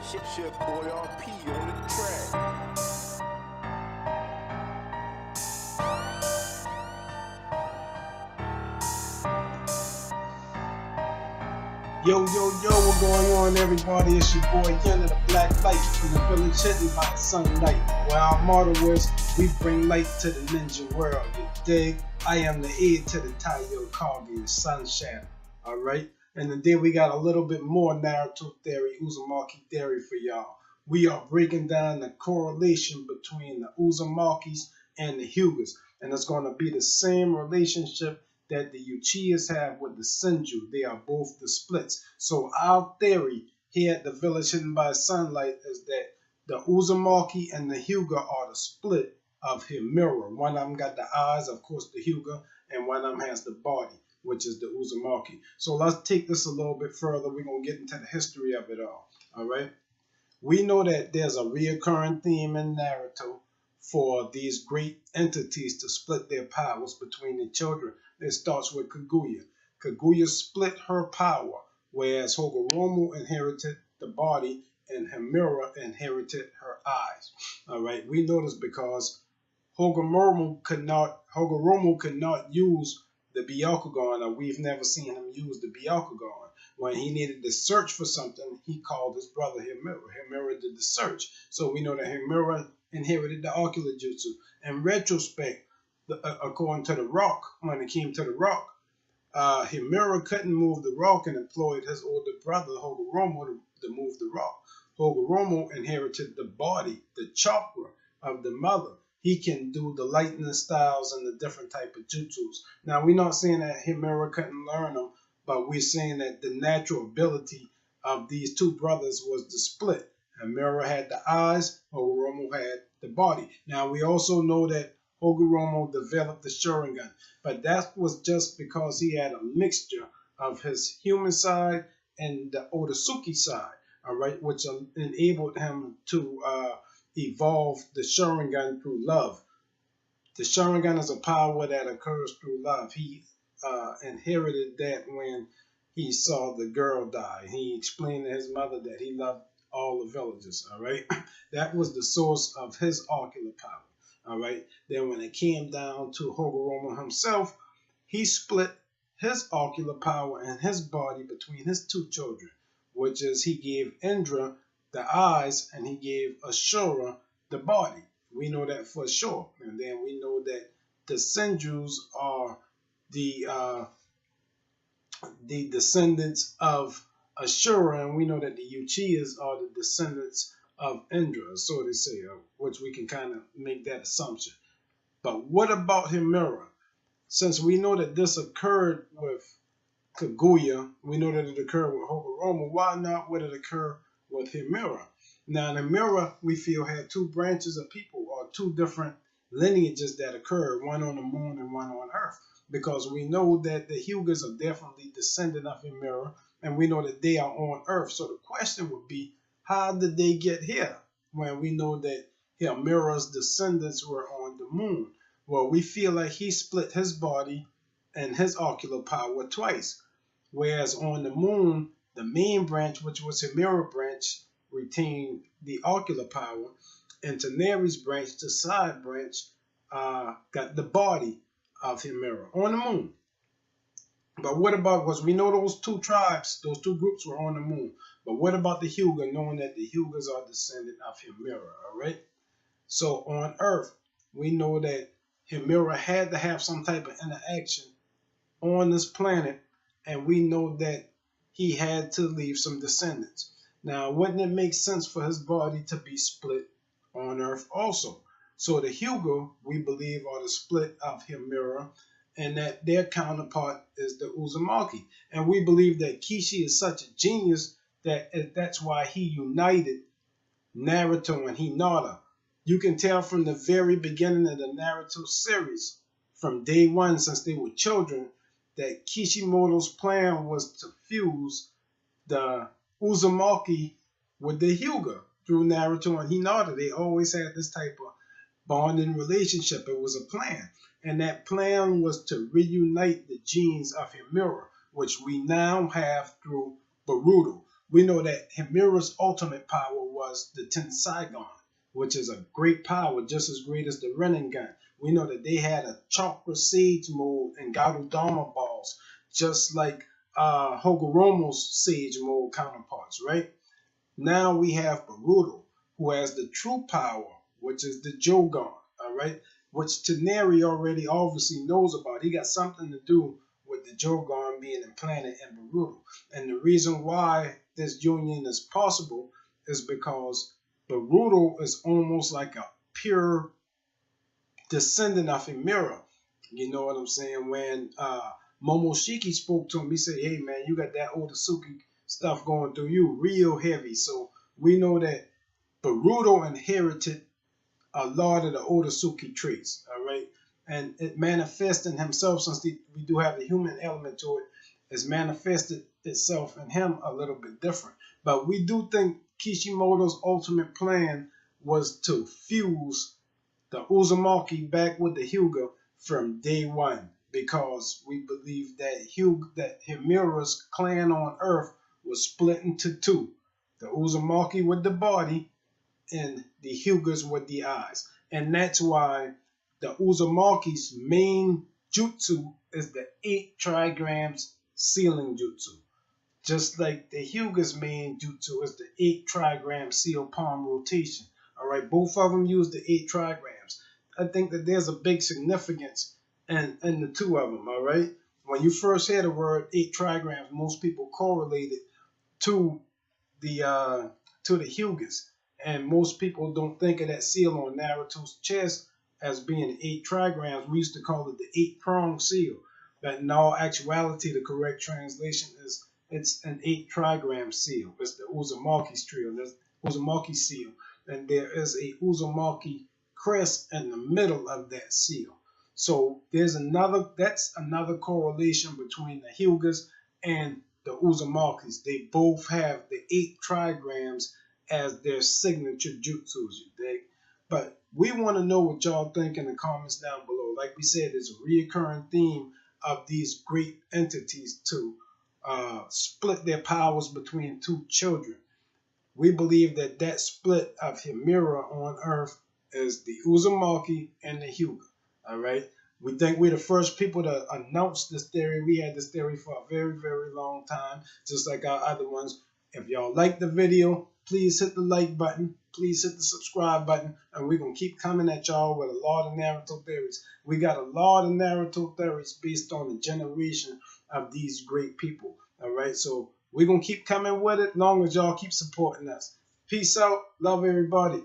Shit, boy, RP on the track. Yo, what going on, everybody? It's your boy Yen of the Black Light from the village hidden by the sunlight. Where our motto is, we bring light to the ninja world. You dig? I am the aid to the Taiyo Kage, the sunshine. Alright? And today we got a little bit more Naruto theory, Uzumaki theory for y'all. We are breaking down the correlation between the Uzumakis and the Hyugas. And it's going to be the same relationship that the Uchihas have with the Senju. They are both the splits. So our theory here at the village hidden by sunlight is that the Uzumaki and the Hyuga are the split of Hamura. One of them got the eyes, of course, the Hyuga, and one of them has the body, which is the Uzumaki. So let's take this a little bit further. We're going to get into the history of it all. All right? We know that there's a reoccurring theme in Naruto for these great entities to split their powers between the children. It starts with Kaguya. Kaguya split her power, whereas Hogoromo inherited the body and Hamura inherited her eyes. All right, we know this because Hogoromo could not use the Byakugan, or we've never seen him use the Byakugan. When he needed to search for something, he called his brother Hamura. Hamura did the search. So we know that Hamura inherited the ocular jutsu. In retrospect, according to the rock, when it came to the rock, Hamura couldn't move the rock and employed his older brother Hogoromo to move the rock. Hogoromo inherited the body, the chakra of the mother. He can do the lightning styles and the different type of jutsus. Now, we're not saying that Hamura couldn't learn them, but we're saying that the natural ability of these two brothers was the split. Hamura had the eyes, Hogoromo had the body. Now, we also know that Hogoromo developed the Sharingan, but that was just because he had a mixture of his human side and the Otsutsuki side, all right, which enabled him to evolve the Sharingan through love. The Sharingan is a power that occurs through love. He inherited that when he saw the girl die. He explained to his mother that he loved all the villagers, all right? That was the source of his ocular power, all right? Then when it came down to Hogoromo himself, he split his ocular power and his body between his two children, which is he gave Indra the eyes and he gave Ashura the body. We know that for sure. And then we know that the Senjus are the descendants of Ashura, and we know that the Uchihas are the descendants of Indra, so they say, which we can kind of make that assumption. But what about Hamura? Since we know that this occurred with Kaguya, we know that it occurred with Hogoromo, why not would it occur with Hamura? Now, Hamura, we feel, had two branches of people, or two different lineages that occurred, one on the moon and one on Earth, because we know that the Hyugas are definitely descendant of Hamura, and we know that they are on Earth. So the question would be, how did they get here when we know that Hamura's descendants were on the moon? Well, we feel like he split his body and his ocular power twice, whereas on the moon, the main branch, which was Hamura branch, retained the ocular power, and Taneri's branch, the side branch, got the body of Hamura on the moon. But what about, because we know those two tribes, those two groups were on the moon, but what about the Hyuga, knowing that the Hyugas are descendant of Hamura, all right? So on Earth, we know that Hamura had to have some type of interaction on this planet, and we know that he had to leave some descendants. Now, wouldn't it make sense for his body to be split on Earth also? So the Hyuga, we believe, are the split of Hamura, and that their counterpart is the Uzumaki. And we believe that Kishi is such a genius that that's why he united Naruto and Hinata. You can tell from the very beginning of the Naruto series, from day one, since they were children, that Kishimoto's plan was to fuse the Uzumaki with the Hyuga through Naruto and Hinata. They always had this type of bonding relationship. It was a plan. And that plan was to reunite the genes of Hamura, which we now have through Boruto. We know that Hamura's ultimate power was the Tensaigon, which is a great power, just as great as the Rinnegan. We know that they had a Chakra Sage mode and Garudama balls, just like Hogoromo's Sage mode counterparts, right? Now we have Baruto, who has the true power, which is the Jogan, all right? Which Teneri already obviously knows about. He got something to do with the Jogan being implanted in Baruto. And the reason why this union is possible is because Baruto is almost like a pure descendant of Hamura. You know what I'm saying? When Momoshiki spoke to him, he said, hey man, you got that Otsutsuki stuff going through you real heavy. So we know that Baruto inherited a lot of the Otsutsuki traits, all right? And it manifests in himself, since we do have the human element to it, it's manifested itself in him a little bit different. But we do think Kishimoto's ultimate plan was to fuse the Uzumaki back with the Hyuga from day one, because we believe that Hamura's clan on Earth was split into two: the Uzumaki with the body and the Hyugas with the eyes. And that's why the Uzumaki's main jutsu is the 8 trigrams sealing jutsu. Just like the Hyuga's main jutsu is the 8 trigram seal palm rotation. All right, both of them use the 8 trigrams. I think that there's a big significance in the two of them. All right, when you first hear the word 8 trigrams, most people correlate it to the Hyugas, and most people don't think of that seal on Naruto's chest as being 8 trigrams. We used to call it the 8-prong seal, but in all actuality, the correct translation is it's an 8 trigram seal. It's the Uzumaki seal. There's Uzumaki seal, and there is a Uzumaki crest in the middle of that seal. So that's another correlation between the Hyugas and the Uzumakis. They both have the 8 trigrams as their signature jutsus, you dig? But we want to know what y'all think in the comments down below. Like we said, there's a reoccurring theme of these great entities to split their powers between two children. We believe that that split of Hamura on Earth is the Uzumaki and the Hyuga. All right. We think we're the first people to announce this theory. We had this theory for a very, very long time, just like our other ones. If y'all like the video, please hit the like button. Please hit the subscribe button. And we're going to keep coming at y'all with a lot of Naruto theories. We got a lot of Naruto theories based on the generation of these great people. All right, so we're going to keep coming with it long as y'all keep supporting us. Peace out. Love everybody.